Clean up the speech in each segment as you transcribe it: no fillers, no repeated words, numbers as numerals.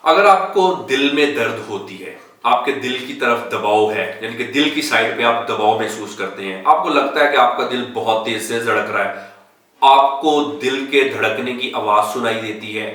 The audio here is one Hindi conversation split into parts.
अगर आपको दिल में दर्द होती है, आपके दिल की तरफ दबाव है, यानी कि दिल की साइड पे आप दबाव महसूस करते हैं, आपको लगता है कि आपका दिल बहुत तेज से धड़क रहा है, आपको दिल के धड़कने की आवाज सुनाई देती है,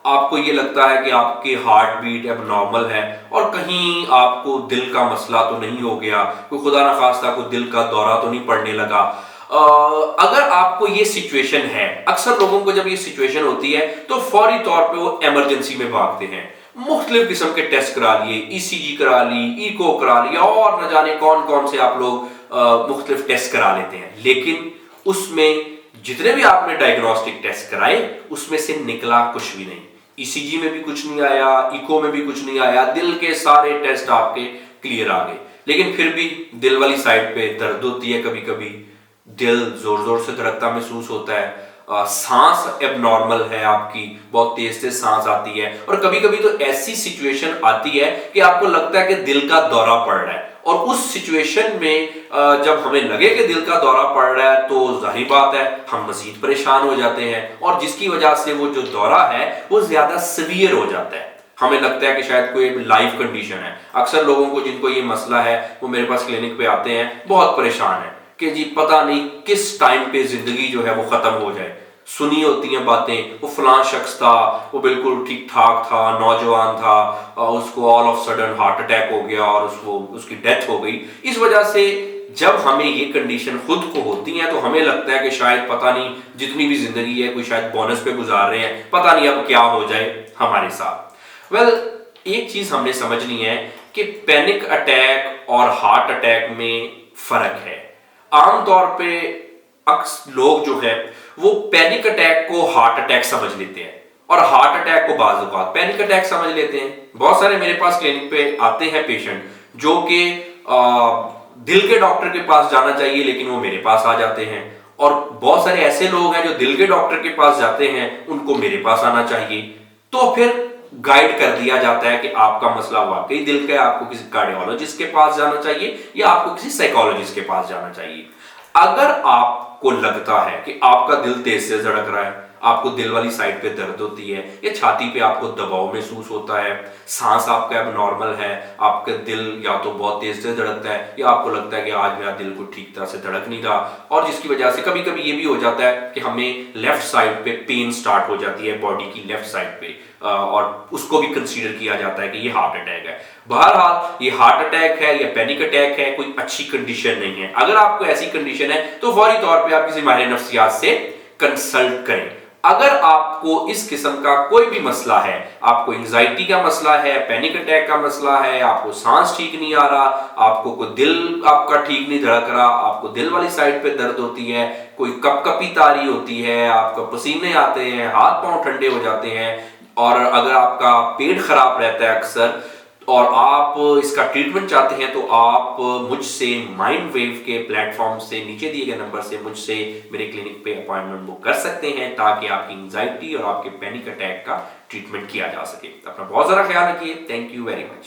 आपको ये लगता है कि आपकी हार्ट बीट अब नॉर्मल है और कहीं आपको दिल का मसला तो नहीं हो गया, कोई खुदा ना खास्ता को दिल का दौरा तो नहीं पड़ने लगा। अगर आपको ये सिचुएशन है, अक्सर लोगों को जब ये सिचुएशन होती है तो फौरी तौर पे वो इमरजेंसी में भागते हैं, मुख्तलिफ किस्म के टेस्ट करा लिए, ईसीजी करा ली, इको करा लिया और न जाने कौन कौन से आप लोग मुख्तलिफ टेस्ट करा लेते हैं, लेकिन उसमें जितने भी आपने डायग्नोस्टिक टेस्ट कराए उसमें से निकला कुछ भी नहीं। ईसीजी में भी कुछ नहीं आया, इको में भी कुछ नहीं आया, दिल के सारे टेस्ट आपके क्लियर आ गए, लेकिन फिर भी दिल वाली साइड पे दर्द होती है, कभी कभी दिल जोर जोर से धड़कता महसूस होता है, सांस एबनॉर्मल है, आपकी बहुत तेज से सांस आती है और कभी कभी तो ऐसी सिचुएशन आती है कि आपको लगता है कि दिल का दौरा पड़ रहा है। और उस सिचुएशन में जब हमें लगे कि दिल का दौरा पड़ रहा है तो जाहिर बात है हम मजीद परेशान हो जाते हैं और जिसकी वजह से वो जो दौरा है वो ज्यादा सीवियर हो जाता है। हमें लगता है कि शायद कोई लाइफ कंडीशन है। अक्सर लोगों को जिनको ये मसला है वो मेरे पास क्लिनिक पे आते हैं बहुत परेशान है कि जी पता नहीं किस टाइम पे जिंदगी जो है वो खत्म हो जाए। सुनी होती हैं बातें, वो फलां शख्स था, वो बिल्कुल ठीक ठाक था, नौजवान था, उसको all of sudden heart attack हो गया और उसकी डेथ हो गई। इस वजह से जब हमें ये कंडीशन खुद को होती है तो हमें लगता है कि शायद पता नहीं जितनी भी जिंदगी है कोई शायद बोनस पे गुजार रहे हैं, पता नहीं अब क्या हो जाए हमारे साथ। एक चीज हमने समझनी है कि पैनिक अटैक और हार्ट अटैक में फर्क है। आमतौर पे लोग जो है वो पैनिक अटैक को हार्ट अटैक समझ लेते हैं और हार्ट अटैक को बाज़ औक़ात पैनिक अटैक समझ लेते हैं। बहुत सारे मेरे पास क्लिनिक पे आते हैं पेशेंट जो कि दिल के डॉक्टर के पास जाना चाहिए लेकिन वो मेरे पास आ जाते हैं, और बहुत सारे ऐसे लोग हैं जो दिल के डॉक्टर के पास जाते हैं उनको मेरे पास आना चाहिए। तो फिर गाइड कर दिया जाता है कि आपका मसला वाकई दिल का है, आपको किसी कार्डियोलॉजिस्ट के पास जाना चाहिए या आपको किसी साइकोलॉजिस्ट के पास जाना चाहिए। अगर आपको लगता है कि आपका दिल तेज से धड़क रहा है, आपको दिल वाली साइड पे दर्द होती है या छाती पे आपको दबाव महसूस होता है, सांस आपका अब नॉर्मल है, आपका दिल या तो बहुत तेज से धड़कता है या आपको लगता है कि आज मेरा दिल को ठीक तरह से धड़क नहीं रहा, और जिसकी वजह से कभी कभी ये भी हो जाता है कि हमें लेफ्ट साइड पे पेन स्टार्ट हो जाती है बॉडी की लेफ्ट साइड पे, और उसको भी कंसीडर किया जाता है कि ये हार्ट अटैक है। बहरहाल ये हार्ट अटैक है या पैनिक अटैक है, कोई अच्छी कंडीशन नहीं है। अगर आपको ऐसी कंडीशन है तो फौरी तौर पे आप किसी माहिर नफ्सियात से कंसल्ट करें। अगर आपको इस किस्म का कोई भी मसला है, आपको एंजाइटी का मसला है, पैनिक अटैक का मसला है, आपको सांस ठीक नहीं आ रहा, आपको कोई दिल आपका ठीक नहीं धड़क रहा, आपको दिल वाली साइड पे दर्द होती है, कोई कपकपी तारी होती है, आपको पसीने आते हैं, हाथ पांव ठंडे हो जाते हैं, और अगर आपका पेट खराब रहता है अक्सर और आप इसका ट्रीटमेंट चाहते हैं तो आप मुझसे माइंड वेव के प्लेटफॉर्म से नीचे दिए गए नंबर से मुझसे मेरे क्लिनिक पे अपॉइंटमेंट बुक कर सकते हैं ताकि आपकी एंजाइटी और आपके पैनिक अटैक का ट्रीटमेंट किया जा सके। अपना बहुत ज़्यादा ख्याल रखिए। Thank you very much.